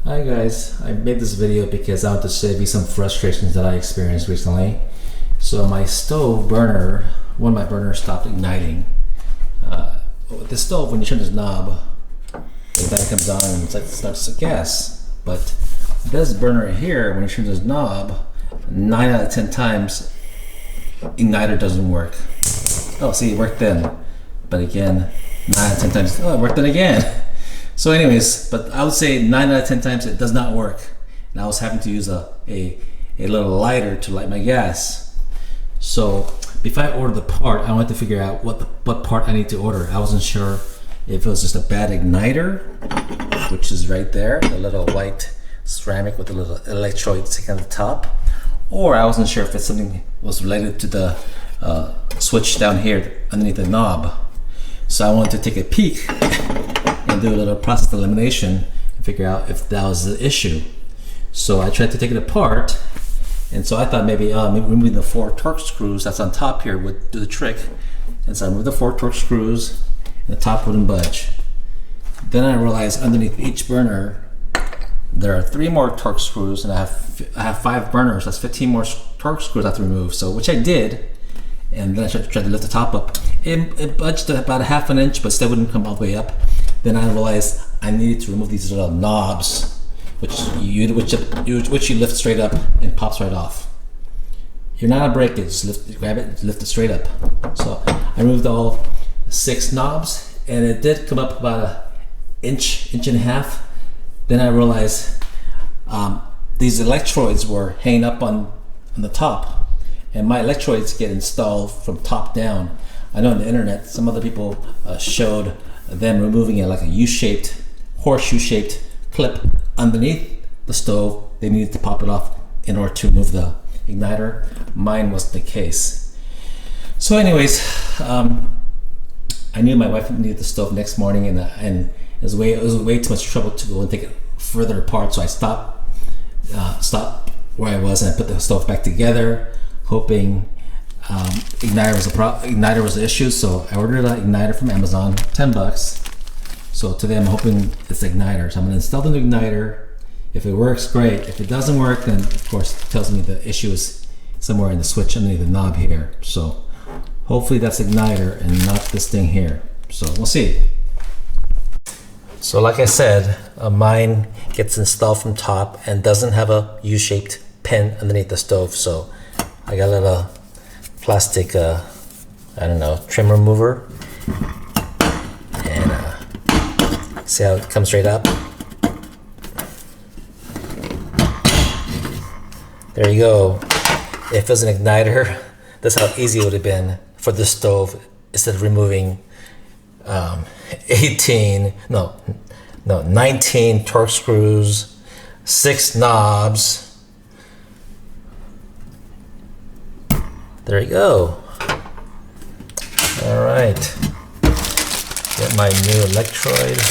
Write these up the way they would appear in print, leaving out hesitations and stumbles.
Hi guys, I made this video because I want to save you some frustrations that I experienced recently. So my stove burner, one of my burners stopped igniting. With the stove, when you turn this knob, the igniter comes on and it starts to gas. But this burner here, when you turn this knob, 9 out of 10 times, igniter doesn't work. Oh, see, it worked then. But again, 9 out of 10 times, oh, it worked then again. So anyways, but I would say 9 out of 10 times it does not work. And I was having to use a little lighter to light my gas. So before I ordered the part, I wanted to figure out what part I need to order. I wasn't sure if it was just a bad igniter, which is right there, the little white ceramic with the little electrode sticking on the top, or I wasn't sure if it's something was related to the switch down here underneath the knob. So I wanted to take a peek and do a little process elimination and figure out if that was the issue. So I tried to take it apart, and so I thought maybe removing the 4 Torx screws that's on top here would do the trick. And so I removed the 4 Torx screws, and the top wouldn't budge. Then I realized underneath each burner there are 3 more Torx screws, and I have 5 burners. That's 15 more Torx screws I have to remove. So which I did. And then I tried to lift the top up. It budged about 1/2 inch, but still wouldn't come all the way up. Then I realized I needed to remove these little knobs, which you lift straight up and pops right off. You're not gonna break it, just grab it, lift it straight up. So I removed all 6 knobs, and it did come up about an inch and a half. Then I realized these electrodes were hanging up on the top. And my electrodes get installed from top down. I know on the internet, some other people showed them removing it like a U-shaped, horseshoe-shaped clip underneath the stove. They needed to pop it off in order to remove the igniter. Mine wasn't the case. So anyways, I knew my wife needed the stove next morning, and it was way too much trouble to go and take it further apart. So I stopped where I was and I put the stove back together, hoping igniter was the issue. So I ordered an igniter from Amazon, $10. So today I'm hoping it's the igniter. So I'm gonna install the new igniter. If it works, great. If it doesn't work, then of course it tells me the issue is somewhere in the switch underneath the knob here. So hopefully that's igniter and not this thing here. So we'll see. So like I said, mine gets installed from top and doesn't have a U-shaped pin underneath the stove. So I got a little plastic, I don't know, trim remover, and see how it comes straight up. There you go. If it was an igniter, that's how easy it would have been for the stove. Instead of removing 19 Torx screws, 6 knobs. There you go. All right. Get my new Electrode.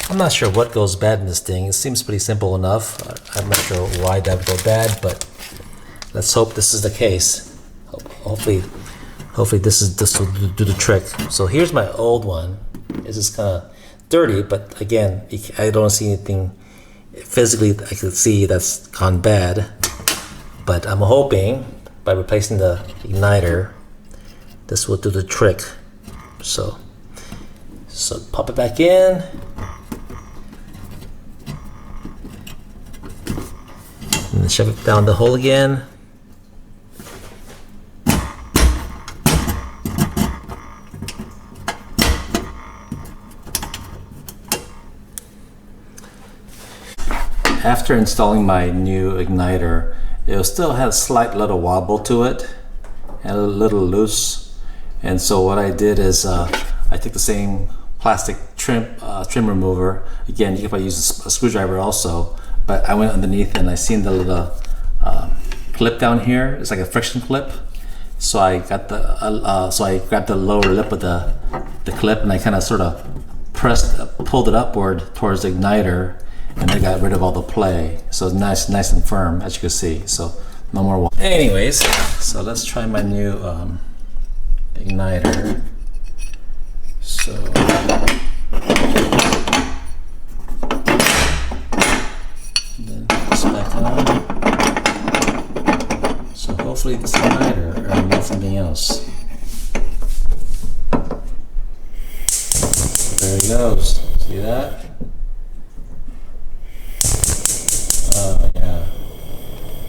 I'm not sure what goes bad in this thing. It seems pretty simple enough. I'm not sure why that would go bad, but let's hope this is the case. Hopefully this will do the trick. So here's my old one. This is kind of dirty, but again, I don't see anything physically I can see that's gone bad. But I'm hoping by replacing the igniter, this will do the trick. So pop it back in. And shove it down the hole again. After installing my new igniter, it still had a slight little wobble to it and a little loose. And so what I did is I took the same plastic trim remover. Again, you can probably use a screwdriver also, but I went underneath and I seen the little clip down here. It's like a friction clip. So I got I grabbed the lower lip of the clip, and I kind of sort of pulled it upward towards the igniter, and I got rid of all the play. So it's nice and firm, as you can see. So no more wobble. Anyways, so let's try my new igniter. So hopefully this igniter or remove something else. There he goes. See that? Oh yeah.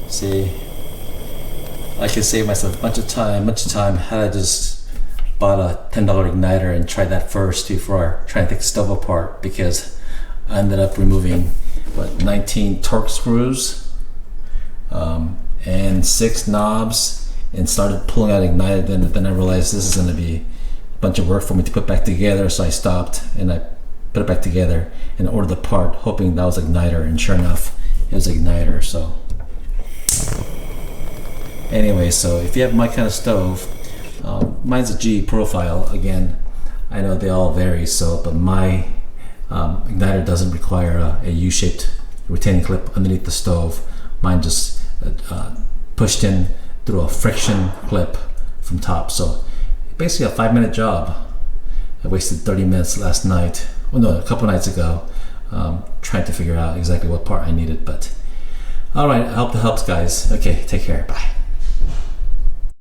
See, I could save myself a bunch of time had I just bought a $10 igniter and tried that first before trying to take the stove apart, because I ended up removing 19 torque screws and 6 knobs and started pulling out igniter. Then I realized this is going to be a bunch of work for me to put back together, so I stopped and I put it back together and ordered the part hoping that was igniter, and sure enough it was igniter. So anyway, so if you have my kind of stove, mine's a G profile. Again, I know they all vary, so but my igniter doesn't require a U-shaped retaining clip underneath the stove. Mine just pushed in through a friction clip from top. So basically a 5-minute job. I wasted 30 minutes last night, well no, a couple nights ago, trying to figure out exactly what part I needed. But all right, I hope that helps, guys. Okay, take care, bye.